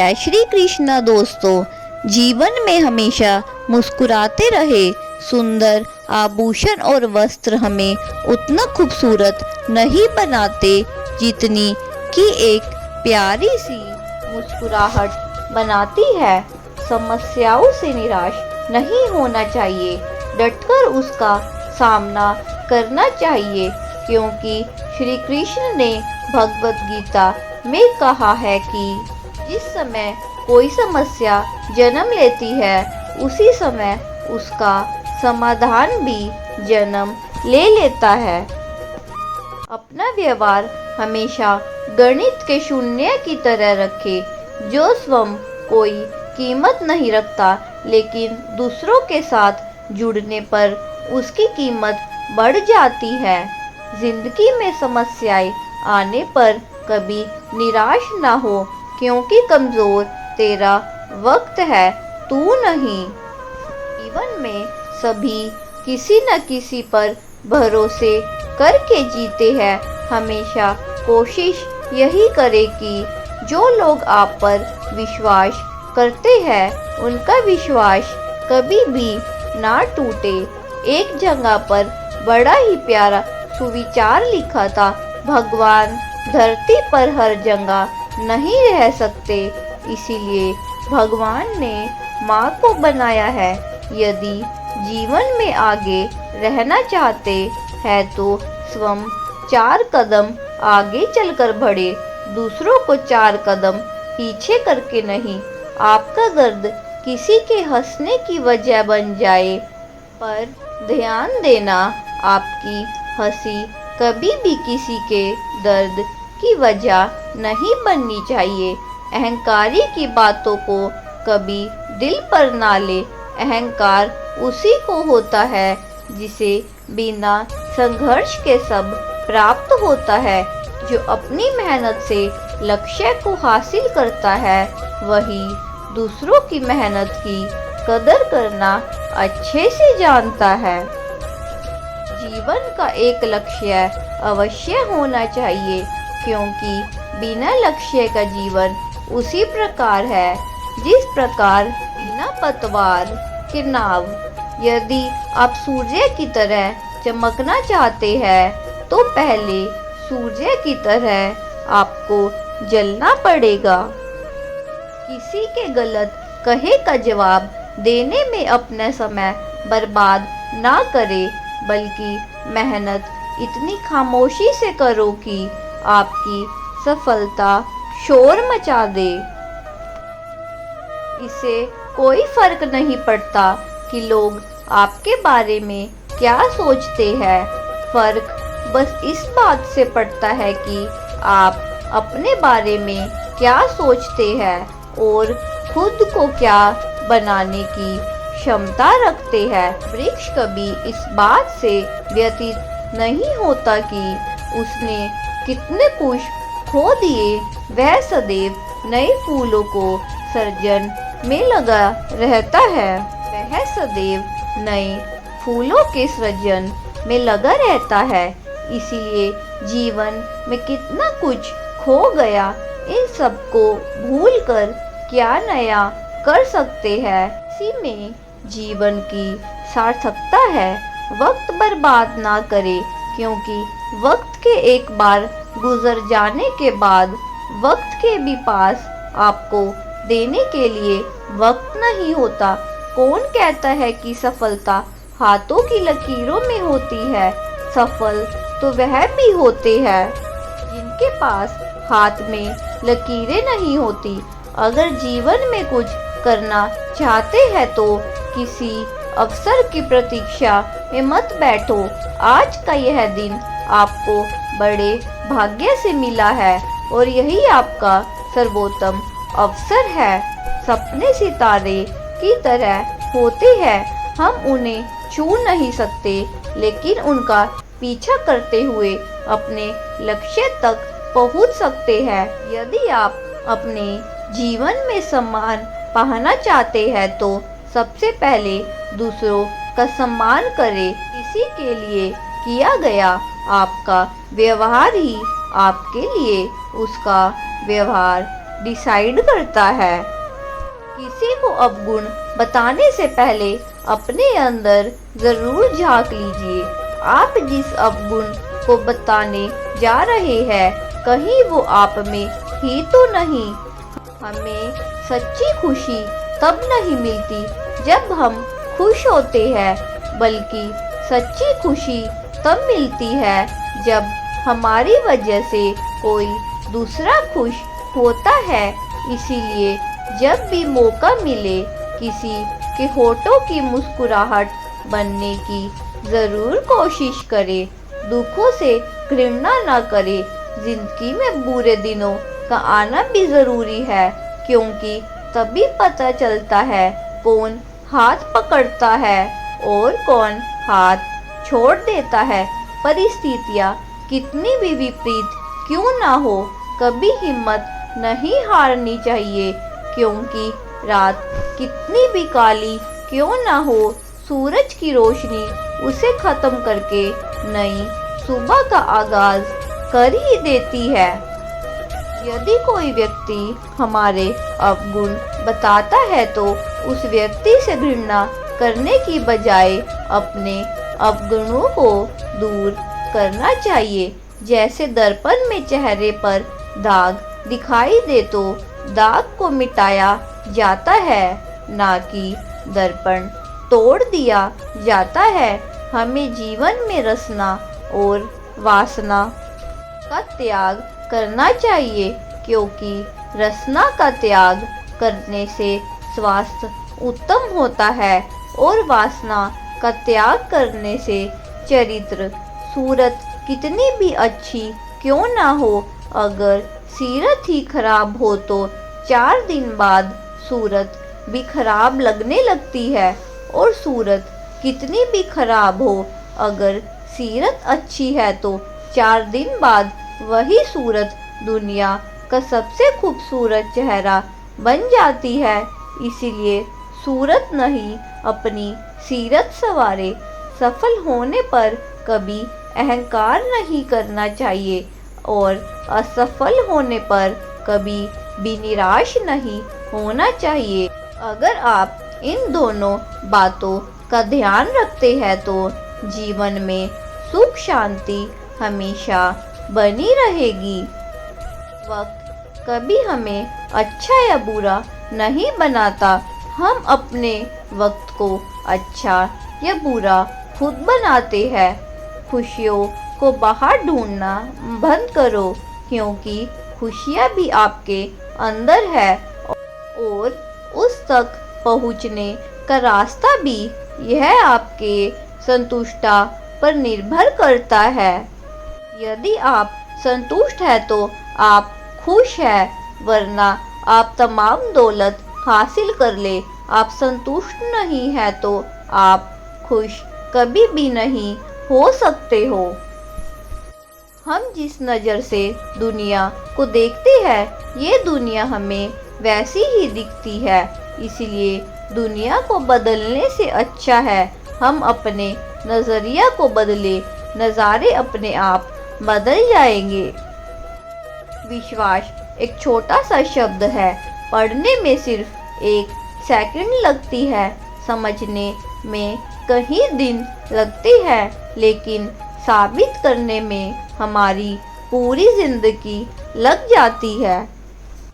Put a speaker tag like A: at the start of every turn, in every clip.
A: जय श्री कृष्ण दोस्तों। जीवन में हमेशा मुस्कुराते रहे। सुंदर आभूषण और वस्त्र हमें उतना खूबसूरत नहीं बनाते जितनी कि एक प्यारी सी मुस्कुराहट बनाती है। समस्याओं से निराश नहीं होना चाहिए, डटकर उसका सामना करना चाहिए, क्योंकि श्री कृष्ण ने भगवत गीता में कहा है कि जिस समय कोई समस्या जन्म लेती है उसी समय उसका समाधान भी जन्म ले लेता है। अपना व्यवहार हमेशा गणित के शून्य की तरह रखे। जो स्वयं कोई कीमत नहीं रखता लेकिन दूसरों के साथ जुड़ने पर उसकी कीमत बढ़ जाती है। जिंदगी में समस्याएं आने पर कभी निराश ना हो, क्योंकि कमजोर तेरा वक्त है, तू नहीं। जीवन में सभी किसी न किसी पर भरोसे करके जीते हैं। हमेशा कोशिश यही करें कि जो लोग आप पर विश्वास करते हैं उनका विश्वास कभी भी ना टूटे। एक जगह पर बड़ा ही प्यारा सुविचार लिखा था, भगवान धरती पर हर जगह नहीं रह सकते, इसीलिए भगवान ने माँ को बनाया है। यदि जीवन में आगे रहना चाहते हैं तो स्वयं 4 कदम आगे चलकर बढ़े, दूसरों को 4 कदम पीछे करके नहीं। आपका दर्द किसी के हंसने की वजह बन जाए, पर ध्यान देना, आपकी हंसी कभी भी किसी के दर्द की वजह नहीं बननी चाहिए। अहंकारी की बातों को कभी दिल पर ना ले। अहंकार उसी को होता है जिसे बिना संघर्ष के सब प्राप्त होता है। जो अपनी मेहनत से लक्ष्य को हासिल करता है वही दूसरों की मेहनत की कदर करना अच्छे से जानता है। जीवन का एक लक्ष्य अवश्य होना चाहिए, क्योंकि बिना लक्ष्य का जीवन उसी प्रकार है जिस प्रकार बिना पतवार के नाव। यदि आप सूर्य की तरह चमकना चाहते हैं तो पहले सूर्य की तरह आपको जलना पड़ेगा। किसी के गलत कहे का जवाब देने में अपना समय बर्बाद ना करे, बल्कि मेहनत इतनी खामोशी से करो कि आपकी सफलता शोर मचा दे। इसे कोई फर्क नहीं पड़ता कि लोग आपके बारे में क्या सोचते हैं। फर्क बस इस बात से पड़ता है कि आप अपने बारे में क्या सोचते हैं और खुद को क्या बनाने की क्षमता रखते हैं। वृक्ष कभी इस बात से व्यतीत नहीं होता कि उसने कितने पुष्प खो दिए, वह सदैव नए फूलों को सर्जन में लगा रहता है। वह सदैव नए फूलों के सृजन में लगा रहता है। इसीलिए जीवन में कितना कुछ खो गया, इन सब को भूलकर क्या नया कर सकते हैं। इसी में जीवन की सार्थकता है। वक्त बर्बाद ना करे, क्योंकि वक्त के एक बार गुजर जाने के बाद वक्त के भी पास आपको देने के लिए वक्त नहीं होता। कौन कहता है कि सफलता हाथों की लकीरों में होती है? सफल तो वह भी होते हैं जिनके पास हाथ में लकीरें नहीं होती। अगर जीवन में कुछ करना चाहते हैं तो किसी अवसर की प्रतीक्षा में मत बैठो। आज का यह दिन आपको बड़े भाग्य से मिला है और यही आपका सर्वोत्तम अवसर है। सपने सितारे की तरह होते हैं, हम उन्हें छू नहीं सकते, लेकिन उनका पीछा करते हुए अपने लक्ष्य तक पहुंच सकते हैं। यदि आप अपने जीवन में सम्मान पाना चाहते हैं तो सबसे पहले दूसरों का सम्मान करें। इसी के लिए किया गया आपका व्यवहार ही आपके लिए उसका व्यवहार डिसाइड करता है। किसी को अवगुण बताने से पहले अपने अंदर जरूर झांक लीजिए। आप जिस अवगुण को बताने जा रहे हैं, कहीं वो आप में ही तो नहीं। हमें सच्ची खुशी तब नहीं मिलती जब हम खुश होते हैं, बल्कि सच्ची खुशी तब मिलती है जब हमारी वजह से कोई दूसरा खुश होता है। इसीलिए जब भी मौका मिले, किसी के होठों की मुस्कुराहट बनने की जरूर कोशिश करें। दुखों से घृणा न करें। जिंदगी में बुरे दिनों का आना भी जरूरी है, क्योंकि तभी पता चलता है कौन हाथ पकड़ता है और कौन हाथ छोड़ देता है। परिस्थितियाँ कितनी भी विपरीत क्यों ना हो, कभी हिम्मत नहीं हारनी चाहिए, क्योंकि रात कितनी भी काली क्यों ना हो, सूरज की रोशनी उसे खत्म करके नई सुबह का आगाज कर ही देती है। यदि कोई व्यक्ति हमारे अवगुण बताता है तो उस व्यक्ति से घृणा करने की बजाय अपने अवगुणों को दूर करना चाहिए। जैसे दर्पण में चेहरे पर दाग दिखाई दे तो दाग को मिटाया जाता है, ना कि दर्पण तोड़ दिया जाता है। हमें जीवन में रसना और वासना का त्याग करना चाहिए, क्योंकि रसना का त्याग करने से स्वास्थ्य उत्तम होता है और वासना का त्याग करने से चरित्र। सूरत कितनी भी अच्छी क्यों ना हो, अगर सीरत ही खराब हो तो 4 दिन बाद सूरत भी खराब लगने लगती है। और सूरत कितनी भी खराब हो, अगर सीरत अच्छी है तो 4 दिन बाद वही सूरत दुनिया का सबसे खूबसूरत चेहरा बन जाती है। इसीलिए सूरत नहीं, अपनी सीरत संवारे। सफल होने पर कभी अहंकार नहीं करना चाहिए और असफल होने पर कभी भी निराश नहीं होना चाहिए। अगर आप इन दोनों बातों का ध्यान रखते हैं तो जीवन में सुख शांति हमेशा बनी रहेगी। वक्त कभी हमें अच्छा या बुरा नहीं बनाता, हम अपने वक्त को अच्छा या बुरा खुद बनाते हैं। खुशियों को बाहर ढूंढना बंद करो, क्योंकि खुशियाँ भी आपके अंदर है और उस तक पहुँचने का रास्ता भी यह आपके संतुष्टता पर निर्भर करता है। यदि आप संतुष्ट है तो आप खुश है, वरना आप तमाम दौलत हासिल कर ले, आप संतुष्ट नहीं है तो आप खुश कभी भी नहीं हो सकते हो। हम जिस नज़र से दुनिया को देखते हैं, ये दुनिया हमें वैसी ही दिखती है। इसलिए दुनिया को बदलने से अच्छा है हम अपने नज़रिया को बदले, नज़ारे अपने आप बदल जाएंगे। विश्वास एक छोटा सा शब्द है, पढ़ने में सिर्फ 1 सेकंड लगती है, समझने में कई दिन लगते हैं, लेकिन साबित करने में हमारी पूरी जिंदगी लग जाती है।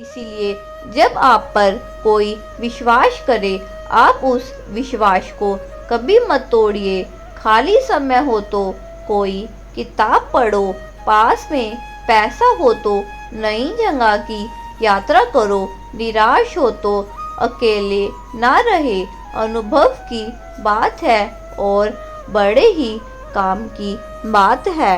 A: इसीलिए जब आप पर कोई विश्वास करे, आप उस विश्वास को कभी मत तोड़िए। खाली समय हो तो कोई किताब पढ़ो, पास में पैसा हो तो नई जगह की यात्रा करो, निराश हो तो अकेले ना रहे। अनुभव की बात है और बड़े ही काम की बात है।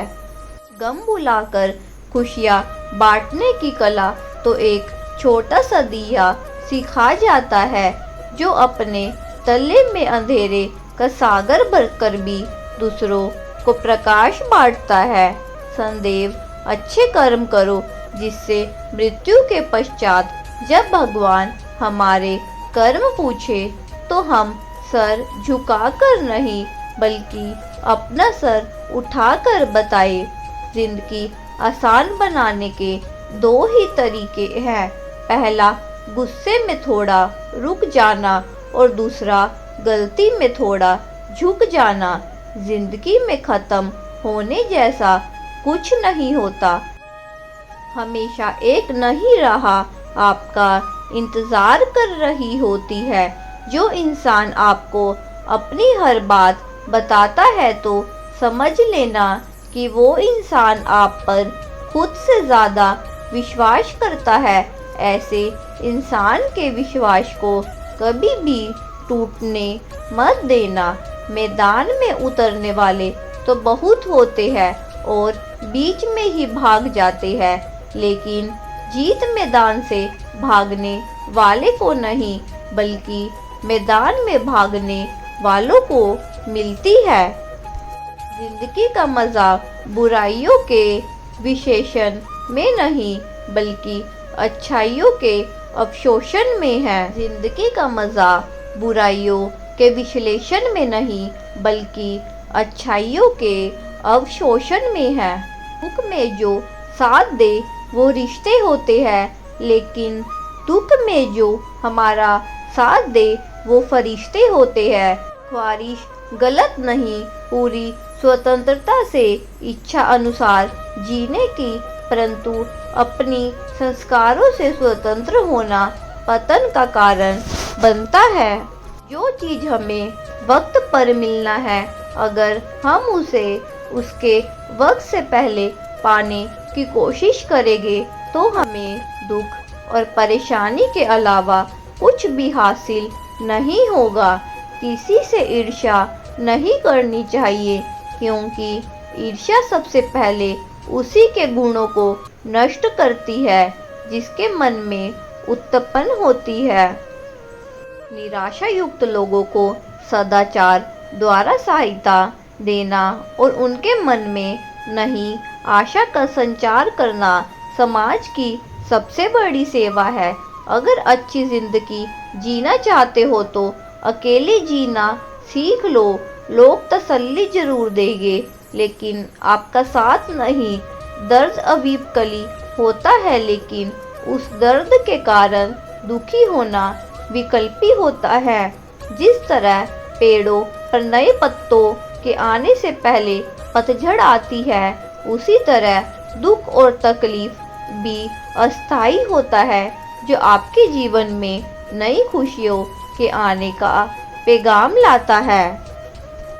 A: गम भुलाकर खुशियाँ बांटने की कला तो एक छोटा सा दिया सिखा जाता है, जो अपने तले में अंधेरे का सागर भरकर भी दूसरों को प्रकाश बांटता है। संदेव अच्छे कर्म करो, जिससे मृत्यु के पश्चात जब भगवान हमारे कर्म पूछे तो हम सर झुकाकर नहीं, बल्कि अपना सर उठाकर बताए। जिंदगी आसान बनाने के 2 ही तरीके हैं, पहला गुस्से में थोड़ा रुक जाना और दूसरा गलती में थोड़ा झुक जाना। जिंदगी में खत्म होने जैसा कुछ नहीं होता, हमेशा एक नहीं रहा आपका इंतजार कर रही होती है। जो इंसान आपको अपनी हर बात बताता है तो समझ लेना कि वो इंसान आप पर खुद से ज़्यादा विश्वास करता है। ऐसे इंसान के विश्वास को कभी भी टूटने मत देना। मैदान में उतरने वाले तो बहुत होते हैं और बीच में ही भाग जाते हैं, लेकिन जीत मैदान से भागने वाले को नहीं बल्कि मैदान में भागने वालों को मिलती है। जिंदगी का मजा बुराइयों के विशेषण में नहीं बल्कि अच्छाइयों के अवशोषण में है। जिंदगी का मजा बुराइयों के विश्लेषण में नहीं बल्कि अच्छाइयों के अवशोषण में है। दुख में जो साथ दे वो रिश्ते होते हैं, लेकिन दुख में जो हमारा साथ दे वो फरिश्ते होते हैं। ख्वाहिश गलत नहीं, पूरी स्वतंत्रता से इच्छा अनुसार जीने की, परंतु अपनी संस्कारों से स्वतंत्र होना पतन का कारण बनता है। जो चीज हमें वक्त पर मिलना है, अगर हम उसे उसके वक्त से पहले पाने की कोशिश करेंगे तो हमें दुख और परेशानी के अलावा कुछ भी हासिल नहीं होगा। किसी से ईर्ष्या नहीं करनी चाहिए, क्योंकि ईर्ष्या सबसे पहले उसी के गुणों को नष्ट करती है जिसके मन में उत्पन्न होती है। निराशा युक्त लोगों को सदाचार द्वारा सहायता देना और उनके मन में नई आशा का संचार करना समाज की सबसे बड़ी सेवा है। अगर अच्छी जिंदगी जीना चाहते हो तो अकेले जीना सीख लो। लोग तसल्ली जरूर देंगे, लेकिन आपका साथ नहीं। दर्द अबीब कली होता है, लेकिन उस दर्द के कारण दुखी होना विकल्पी होता है। जिस तरह पेड़ों पर नए पत्तों के आने से पहले पतझड़ आती है, उसी तरह दुख और तकलीफ भी अस्थायी होता है, जो आपके जीवन में नई खुशियों के आने का पैगाम लाता है।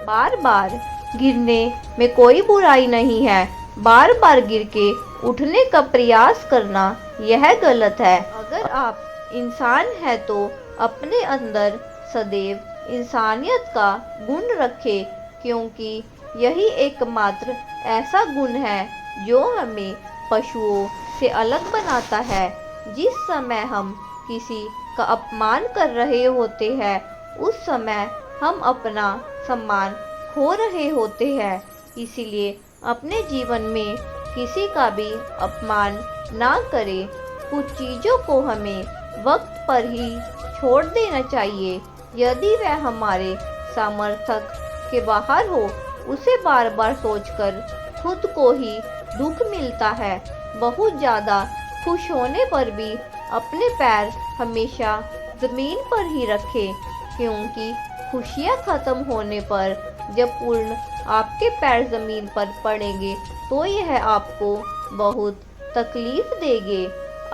A: बार बार गिरने में कोई बुराई नहीं है, बार बार गिर के उठने का प्रयास करना यह गलत है। अगर आप इंसान हैं तो अपने अंदर सदैव इंसानियत का गुण रखें, क्योंकि यही एकमात्र ऐसा गुण है जो हमें पशुओं से अलग बनाता है। जिस समय हम किसी का अपमान कर रहे होते हैं, उस समय हम अपना सम्मान खो रहे होते हैं। इसीलिए अपने जीवन में किसी का भी अपमान ना करें। कुछ चीज़ों को हमें वक्त पर ही छोड़ देना चाहिए। यदि वह हमारे सामर्थक के बाहर हो, उसे बार बार सोचकर खुद को ही दुख मिलता है। बहुत ज़्यादा खुश होने पर भी अपने पैर हमेशा ज़मीन पर ही रखें, क्योंकि खुशियाँ खत्म होने पर जब पूर्ण आपके पैर ज़मीन पर पड़ेंगे तो यह आपको बहुत तकलीफ देंगे।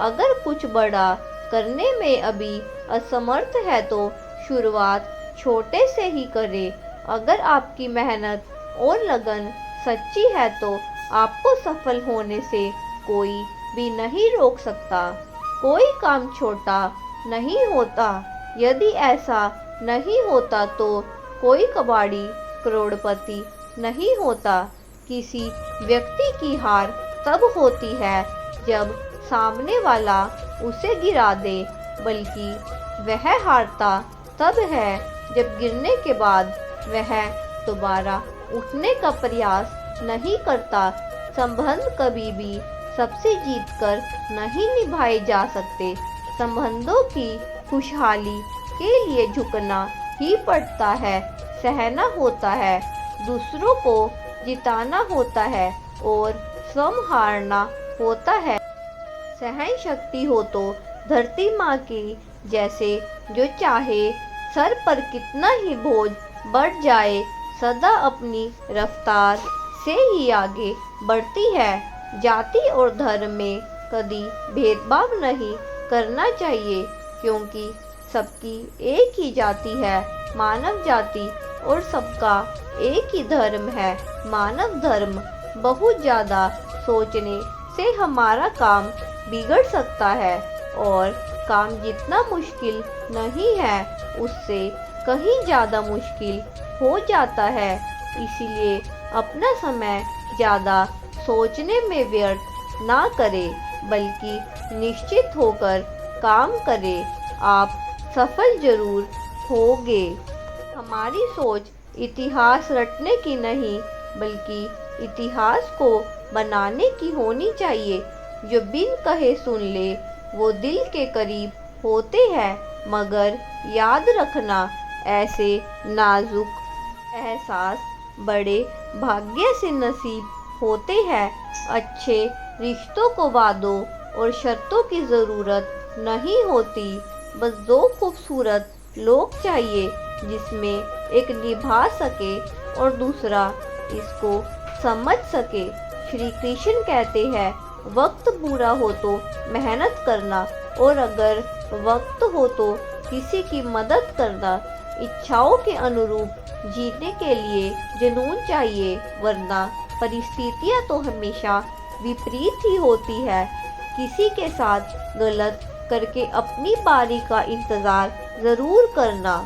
A: अगर कुछ बड़ा करने में अभी असमर्थ है तो शुरुआत छोटे से ही करें। अगर आपकी मेहनत और लगन सच्ची है तो आपको सफल होने से कोई भी नहीं रोक सकता। कोई काम छोटा नहीं होता। यदि ऐसा नहीं होता तो कोई कबाड़ी करोड़पति नहीं होता। किसी व्यक्ति की हार तब होती है जब सामने वाला उसे गिरा दे, बल्कि वह हारता तब है जब गिरने के बाद वह दोबारा उठने का प्रयास नहीं करता। संबंध कभी भी सबसे जीतकर नहीं निभाए जा सकते। संबंधों की खुशहाली के लिए झुकना ही पड़ता है, सहना होता है, दूसरों को जिताना होता है और स्वयं हारना होता है। सहन शक्ति हो तो धरती माँ की जैसे जो चाहे, सर पर कितना ही बोझ बढ़ जाए, सदा अपनी रफ्तार से ही आगे बढ़ती है। जाति और धर्म में कभी भेदभाव नहीं करना चाहिए, क्योंकि सबकी एक ही जाति है, मानव जाति, और सबका एक ही धर्म है, मानव धर्म। बहुत ज़्यादा सोचने से हमारा काम बिगड़ सकता है, और काम जितना मुश्किल नहीं है उससे कहीं ज़्यादा मुश्किल हो जाता है। इसीलिए अपना समय ज़्यादा सोचने में व्यर्थ ना करें, बल्कि निश्चित होकर काम करें। आप सफल जरूर होगे। हमारी सोच इतिहास रटने की नहीं, बल्कि इतिहास को बनाने की होनी चाहिए। जो बिन कहे सुन ले वो दिल के करीब होते हैं, मगर याद रखना ऐसे नाजुक एहसास बड़े भाग्य से नसीब होते हैं। अच्छे रिश्तों को वादों और शर्तों की ज़रूरत नहीं होती, बस दो खूबसूरत लोग चाहिए, जिसमें एक निभा सके और दूसरा इसको समझ सके। श्री कृष्ण कहते हैं, वक्त बुरा हो तो मेहनत करना, और अगर वक्त हो तो किसी की मदद करना। इच्छाओं के अनुरूप जीने के लिए जुनून चाहिए, वरना परिस्थितियां तो हमेशा विपरीत ही होती है। किसी के साथ गलत करके अपनी बारी का इंतज़ार ज़रूर करना,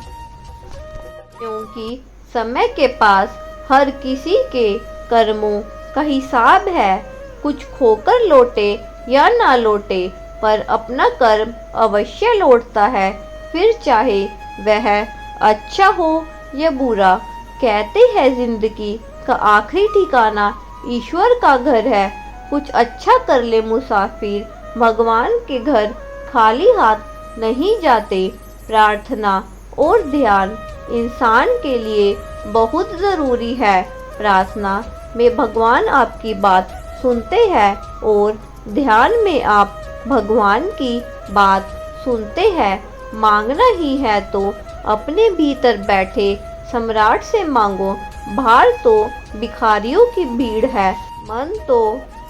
A: क्योंकि समय के पास हर किसी के कर्मों का हिसाब है। कुछ खोकर लौटे या ना लौटे, पर अपना कर्म अवश्य लौटता है, फिर चाहे वह अच्छा हो या बुरा। कहते हैं जिंदगी का आखिरी ठिकाना ईश्वर का घर है। कुछ अच्छा कर ले मुसाफिर, भगवान के घर खाली हाथ नहीं जाते। प्रार्थना और ध्यान इंसान के लिए बहुत ज़रूरी है। प्रार्थना में भगवान आपकी बात सुनते हैं, और ध्यान में आप भगवान की बात सुनते हैं। मांगना ही है तो अपने भीतर बैठे सम्राट से मांगो। बाहर तो भिखारियों की भीड़ है, मन तो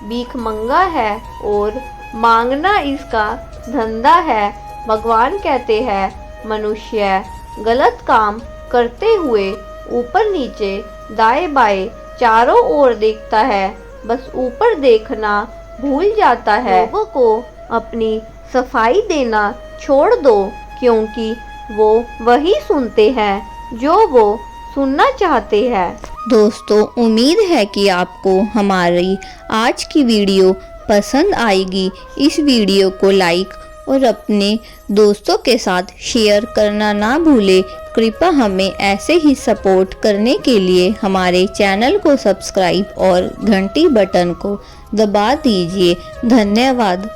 A: भीखमंगा है, और मांगना इसका धंधा है। भगवान कहते हैं, मनुष्य गलत काम करते हुए ऊपर नीचे दाएं बाएं चारों ओर देखता है, बस ऊपर देखना भूल जाता है। लोगों को अपनी सफाई देना छोड़ दो, क्योंकि वो वही सुनते हैं जो वो सुनना चाहते हैं। दोस्तों, उम्मीद है कि आपको हमारी आज की वीडियो पसंद आएगी। इस वीडियो को लाइक और अपने दोस्तों के साथ शेयर करना ना भूलें। कृपया हमें ऐसे ही सपोर्ट करने के लिए हमारे चैनल को सब्सक्राइब और घंटी बटन को दबा दीजिए। धन्यवाद।